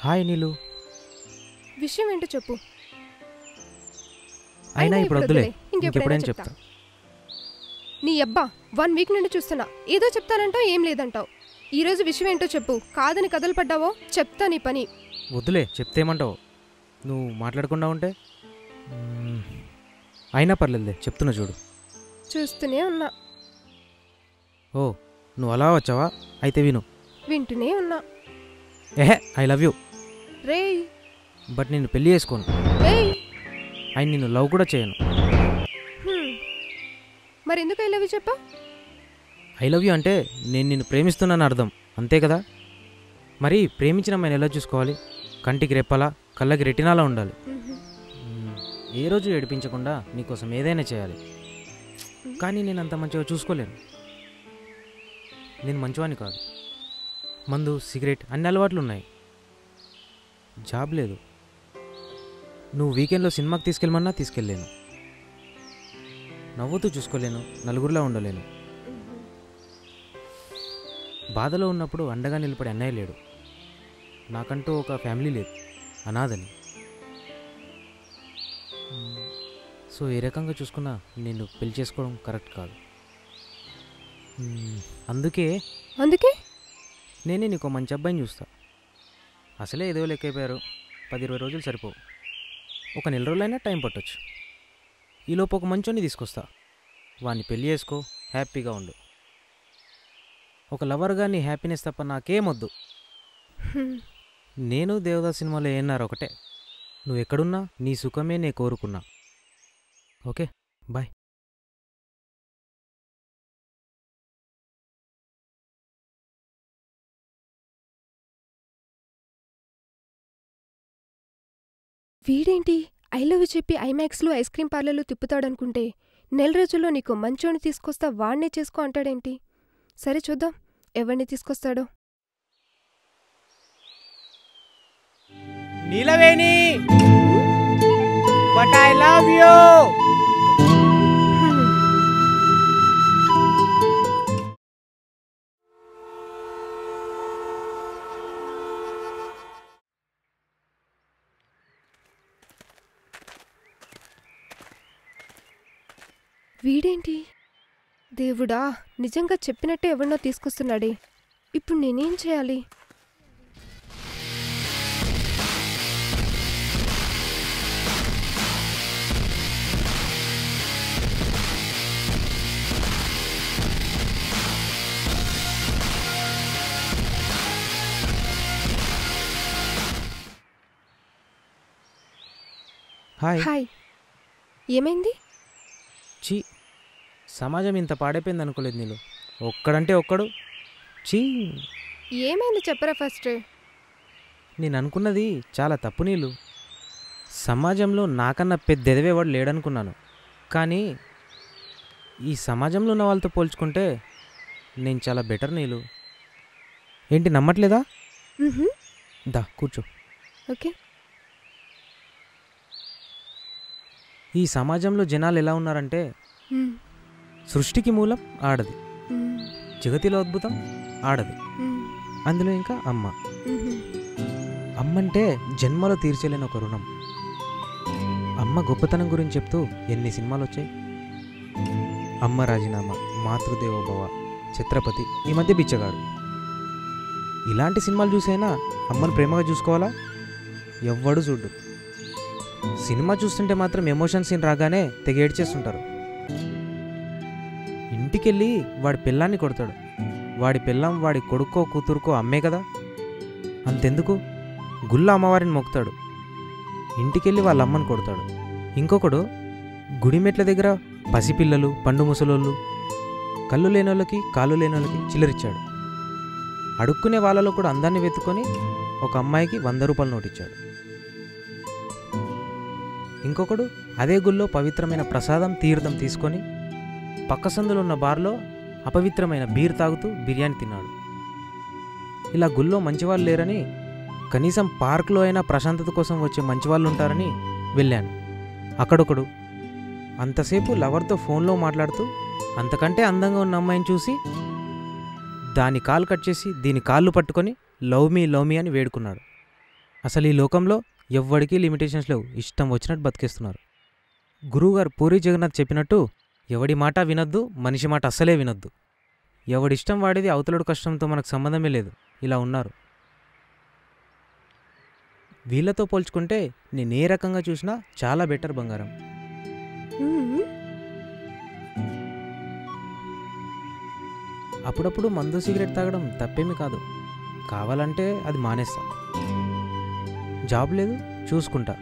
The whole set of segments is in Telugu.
హాయ్ నీలు. విషయం ఏంటో చెప్పు. అయినా ఇప్పుడు వద్దులే, ఇంకెప్పుడైనా చెప్తా. నీ అబ్బా 1 వీక్ నుండి చూస్తున్నా, ఏదో చెప్తానంటావు, ఏం లేదంటావు. ఈరోజు విషయం ఏంటో చెప్పు. కాదని కథలు పడ్డావో చెప్తా నీ పని. వద్దులే, చెప్తేమంటావు. నువ్వు మాట్లాడకుండా ఉంటే అయినా పర్లేదులే, చెప్తున్నా చూడు. చూస్తూనే ఉన్నా. ఓ, నువ్వు అలా వచ్చావా? అయితే విను. వింటూనే ఉన్నా. ఏహే, I love you. Ray, but నేను పెళ్లి చేసుకోను. ఆయన నిన్ను లవ్ కూడా చేయను. మరి ఎందుకు ఐ లవ్ యూ చెప్పా? ఐ లవ్ యూ అంటే నేను నిన్ను ప్రేమిస్తున్నాను అర్థం, అంతే కదా? మరి ప్రేమించిన అమ్మాయిని ఎలా చూసుకోవాలి? కంటికి రెప్పలా, కళ్ళకి రెటినాలా ఉండాలి. ఏ రోజు ఏడిపించకుండా నీకోసం ఏదైనా చేయాలి. కానీ నేను అంత మంచిగా చూసుకోలేను. నేను మంచివాడిని కాదు. మందు, సిగరెట్ అన్ని అలవాట్లు ఉన్నాయి. జాబ్ లేదు. నువ్వు వీకెండ్లో సినిమాకి తీసుకెళ్ళమన్నా తీసుకెళ్ళలేను. నవ్వుతూ చూసుకోలేను, నలుగురిలా ఉండలేను. బాధలో ఉన్నప్పుడు అండగా నిలబడి అన్నయ్య లేడు. నాకంటూ ఒక ఫ్యామిలీ లేదు, అనాథని. సో ఏ రకంగా చూసుకున్నా నేను పెళ్లి చేసుకోవడం కరెక్ట్ కాదు. అందుకే నేనే నీకు మంచి అబ్బాయిని చూస్తా. అసలే ఏదో లెక్కైపోయారు, 10-20 రోజులు సరిపోవు. ఒక నెల రోజులైనా టైం పట్టొచ్చు. ఈలోపు ఒక మంచోని తీసుకొస్తా. వాడిని పెళ్లి చేసుకో, హ్యాపీగా ఉండు. ఒక లవర్గా నీ హ్యాపీనెస్ తప్ప నాకేమొద్దు. నేను దేవదాస్ సినిమాలో ఏన్నారు ఒకటే, నువ్వు ఎక్కడున్నా నీ సుఖమే నే కోరుకున్నా. Okay, bye. వీడేంటి ఐ లవ్ యూ చెప్పి ఐమాక్స్లో ఐస్ క్రీమ్ పార్లర్లో తిప్పుతాడనుకుంటే, నెల రోజుల్లో నీకు మంచోని తీసుకొస్తా, వాణ్ణే చేసుకో అంటాడేంటి? సరే చూద్దాం ఎవరిని తీసుకొస్తాడో. నీలవేణి, బట్ ఐ లవ్ యూ. వీడేంటి దేవుడా, నిజంగా చెప్పినట్టే ఎవరినో తీసుకొస్తున్నాడే. ఇప్పుడు నేనేం చేయాలి? హాయ్. హాయ్. ఏమైంది? చీ, సమాజం ఇంత పాడైపోయింది అనుకోలేదు నీళ్ళు. ఒక్కడంటే ఒక్కడు. చీ, ఏమైంది చెప్పరా ఫస్ట్. నేను అనుకున్నది చాలా తప్పు నీళ్ళు. సమాజంలో నాకన్నా పెద్ద ఎదవేవాడు లేడనుకున్నాను. కానీ ఈ సమాజంలో ఉన్న వాళ్ళతో పోల్చుకుంటే నేను చాలా బెటర్ నీళ్ళు. ఏంటి నమ్మట్లేదా? దా కూర్చో. ఓకే. ఈ సమాజంలో జనాలు ఎలా ఉన్నారంటే, సృష్టికి మూలం ఆడది, జగతిలో అద్భుతం ఆడది, అందులో ఇంకా అమ్మ. అమ్మంటే జన్మలో తీర్చలేని ఒక రుణం. అమ్మ గొప్పతనం గురించి చెప్తూ ఎన్ని సినిమాలు వచ్చాయి. అమ్మ రాజీనామా, మాతృదేవోభవ, ఛత్రపతి, ఈ మధ్య బిచ్చగాడు. ఇలాంటి సినిమాలు చూసైనా అమ్మను ప్రేమగా చూసుకోవాలా? ఎవ్వడు చూడు. సినిమా చూస్తుంటే మాత్రం ఎమోషన్ సీన్ రాగానే తెగ ఏడ్చేస్తుంటారు. ఇంటికెళ్ళి వాడి పిల్లాన్ని కొడతాడు. వాడి పిల్లం వాడి కొడుకో కూతురుకో అమ్మే కదా. అంతెందుకు, గుళ్ళ అమ్మవారిని మొక్కుతాడు. ఇంటికెళ్ళి వాళ్ళ అమ్మని కొడతాడు. ఇంకొకడు గుడిమెట్ల దగ్గర పసిపిల్లలు, పండు ముసలోళ్ళు, కళ్ళు లేనోళ్ళకి కాళ్ళు లేనోళ్ళకి చిల్లరిచ్చాడు. అడుక్కునే వాళ్ళలో కూడా అందాన్ని వెతుకొని ఒక అమ్మాయికి 100 రూపాయల నోటిచ్చాడు. ఇంకొకడు అదే గుళ్ళో పవిత్రమైన ప్రసాదం తీర్థం తీసుకొని పక్క సందులో ఉన్న బార్లో అపవిత్రమైన బీర్ తాగుతూ బిర్యానీ తిన్నాడు. ఇలా గుళ్ళో మంచివాళ్ళు లేరని, కనీసం పార్క్లో అయినా ప్రశాంతత కోసం వచ్చే మంచివాళ్ళు ఉంటారని వెళ్ళాను. అక్కడొకడు అంతసేపు లవర్తో ఫోన్లో మాట్లాడుతూ అంతకంటే అందంగా ఉన్న అమ్మాయిని చూసి దాని కాలు కట్ చేసి దీని కాళ్ళు పట్టుకొని లవ్ మీ అని వేడుకున్నాడు. అసలు ఈ లోకంలో ఎవ్వడికి లిమిటేషన్స్ లేవు, ఇష్టం వచ్చినట్టు బతికేస్తున్నారు. గురువుగారు పూరి జగన్నాథ్ చెప్పినట్టు ఎవడి మాట వినొద్దు, మనిషి మాట అస్సలే వినొద్దు. ఎవడిష్టం వాడిది, అవతలడు కష్టంతో మనకు సంబంధమే లేదు. ఇలా ఉన్నారు. వీళ్ళతో పోల్చుకుంటే నేను ఏ రకంగా చూసినా చాలా బెటర్ బంగారం. అప్పుడప్పుడు మందు సిగరెట్ తాగడం తప్పేమీ కాదు. కావాలంటే అది మానేస్తా. జాబ్ లేదు, చూసుకుంటా,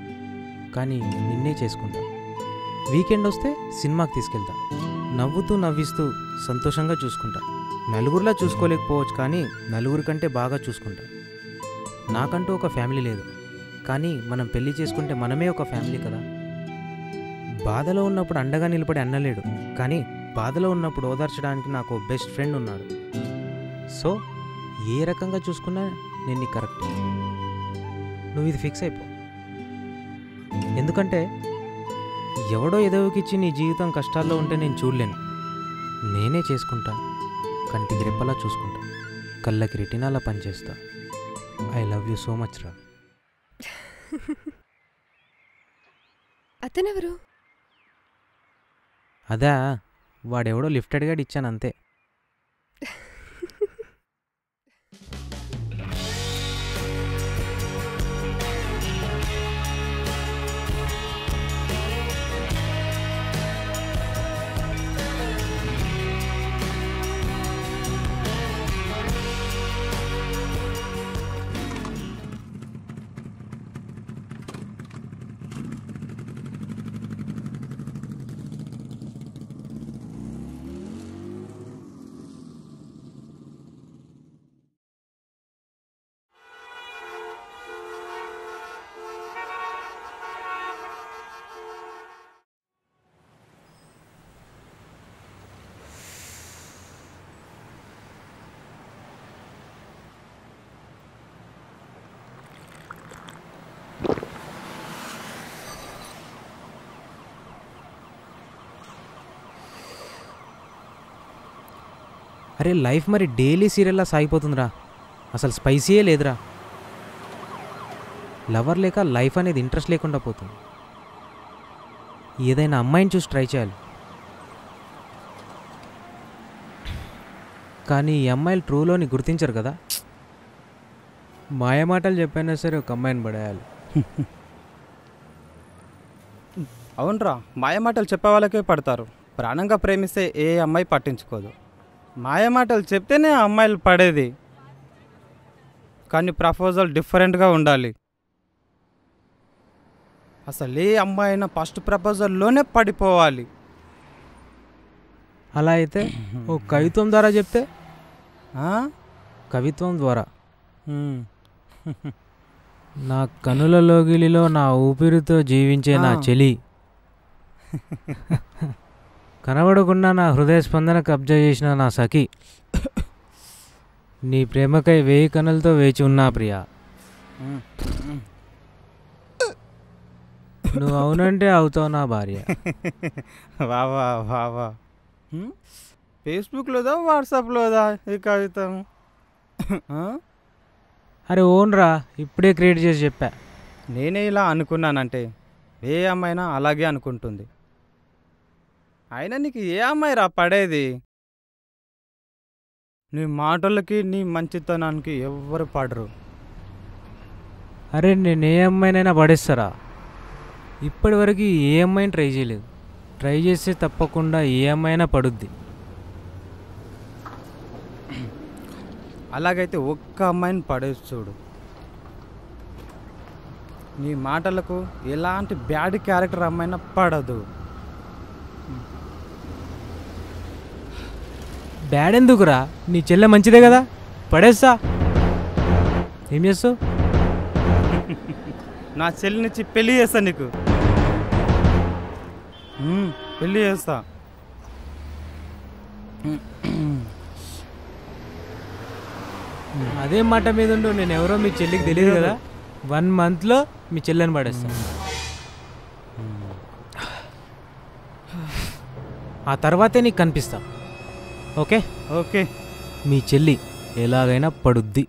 కానీ నిన్నే చేసుకుంటా. వీకెండ్ వస్తే సినిమాకి తీసుకెళ్తా. నవ్వుతూ నవ్విస్తూ సంతోషంగా చూసుకుంటా. నలుగురిలా చూసుకోలేకపోవచ్చు, కానీ నలుగురి కంటే బాగా చూసుకుంటా. నాకంటూ ఒక ఫ్యామిలీ లేదు, కానీ మనం పెళ్లి చేసుకుంటే మనమే ఒక ఫ్యామిలీ కదా. బాధలో ఉన్నప్పుడు అండగా నిలబడి అన్నలేడు, కానీ బాధలో ఉన్నప్పుడు ఓదార్చడానికి నాకు బెస్ట్ ఫ్రెండ్ ఉన్నాడు. సో ఏ రకంగా చూసుకున్నా నేను నీకు కరెక్ట్. నువ్వు ఇది ఫిక్స్ అయిపో. ఎందుకంటే ఎవడో ఎదవికిచ్చి నీ జీవితం కష్టాల్లో ఉంటే నేను చూడలేను. నేనే చేసుకుంటా. కంటికి రెప్పలా చూసుకుంటా, కళ్ళకి రెటినాలా పనిచేస్తా. I love you so much రా. అతనెవరు? అదా, వాడెవడో లిఫ్ట్ అడిగాడు, ఇచ్చాను అంతే. అరే లైఫ్ మరి డైలీ సీరియల్లా సాగిపోతుందిరా. అసలు స్పైసీయే లేదురా. లవర్ లేక లైఫ్ అనేది ఇంట్రెస్ట్ లేకుండా పోతుంది. ఏదైనా అమ్మాయిని చూసి ట్రై చేయాలి. కానీ ఈ అమ్మాయిలు ట్రూలోని గుర్తించరు కదా. మాయమాటలు చెప్పైనా సరే ఒక అమ్మాయిని పడేయాలి. అవునరా, మాయమాటలు చెప్పే వాళ్ళకే పడతారు. ప్రాణంగా ప్రేమిస్తే ఏ అమ్మాయి పట్టించుకోదు. మాయమాటలు చెప్తేనే ఆ అమ్మాయిలు పడేది. కానీ ప్రపోజల్ డిఫరెంట్గా ఉండాలి. అసలు ఏ అమ్మాయి అయినా ఫస్ట్ ప్రపోజల్లోనే పడిపోవాలి. అలా అయితే ఓ కవిత్వం ద్వారా చెప్తే? ఆ? కవిత్వం ద్వారా. ఉమ్. నా కనుల లోగిలిలో నా ఊపిరితో జీవించే నా చెలి, కనబడకుండా నా హృదయ స్పందన కబ్జా చేసిన నా సఖి, నీ ప్రేమకై 1000 కనులతో వేచి ఉన్నా ప్రియా. నువ్వు అవునంటే అవుతావు నా భార్య. వావా వావా. ఫేస్బుక్లోదా వాట్సాప్లోదా ఈ కవితం? అరే ఓన్రా, ఇప్పుడే క్రియేట్ చేసి చెప్పా. నేనే ఇలా అనుకున్నానంటే ఏ అమ్మాయినా అలాగే అనుకుంటుంది. అయినా నీకు ఏ అమ్మాయి రా పడేది? నీ మాటలకి నీ మంచితనానికి ఎవ్వరు పడరు. అరే నేను ఏ అమ్మాయినైనా పడేస్తారా? ఇప్పటివరకు ఏ అమ్మాయిని ట్రై చేయలేదు. ట్రై చేస్తే తప్పకుండా ఏ అమ్మాయినా పడుద్ది. అలాగైతే ఒక్క అమ్మాయిని పడేసి చూడు. నీ మాటలకు ఎలాంటి బ్యాడ్ క్యారెక్టర్ అమ్మాయినా పడదు. బ్యాడ్ ఎందుకురా? నీ చెల్లె మంచిదే కదా, పడేస్తా. ఏం చేస్తావు? నా చెల్లినిచ్చి పెళ్లి చేస్తా నీకు. పెళ్లి చేస్తా. అదే మాట మీద ఉండు. నేను ఎవరో మీ చెల్లికి తెలియదు కదా. 1 monthలో మీ చెల్లెని పడేస్తాను. ఆ తర్వాతే నీకు కనిపిస్తా. Okay okay. మీ చెల్లి ఎలాగైనా పడుద్ది.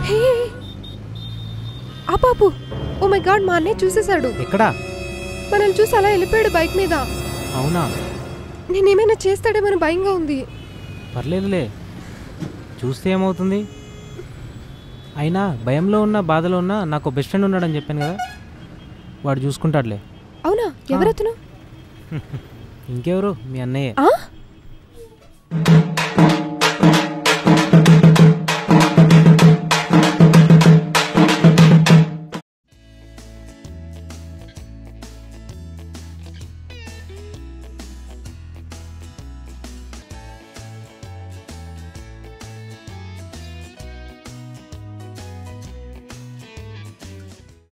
హే ఆ పాపు, ఓ మై గాడ్, మా అన్నయ్య చూసేశాడు. ఎక్కడా? మనల్ని చూసి అలా వెళ్ళిపోయాడు బైక్ మీద. అవునా? నేనేమైనా చేస్తాడేమని భయంగా ఉంది. పర్లేదులే, చూస్తే ఏమవుతుంది. అయినా భయంలో ఉన్న బాధలో ఉన్న నాకు బెస్ట్ ఫ్రెండ్ ఉన్నాడని చెప్పాను కదా, వాడు చూసుకుంటాడులే. అవునా? ఎవరతను? ఇంకెవరు, మీ అన్నయ్యే. ఆ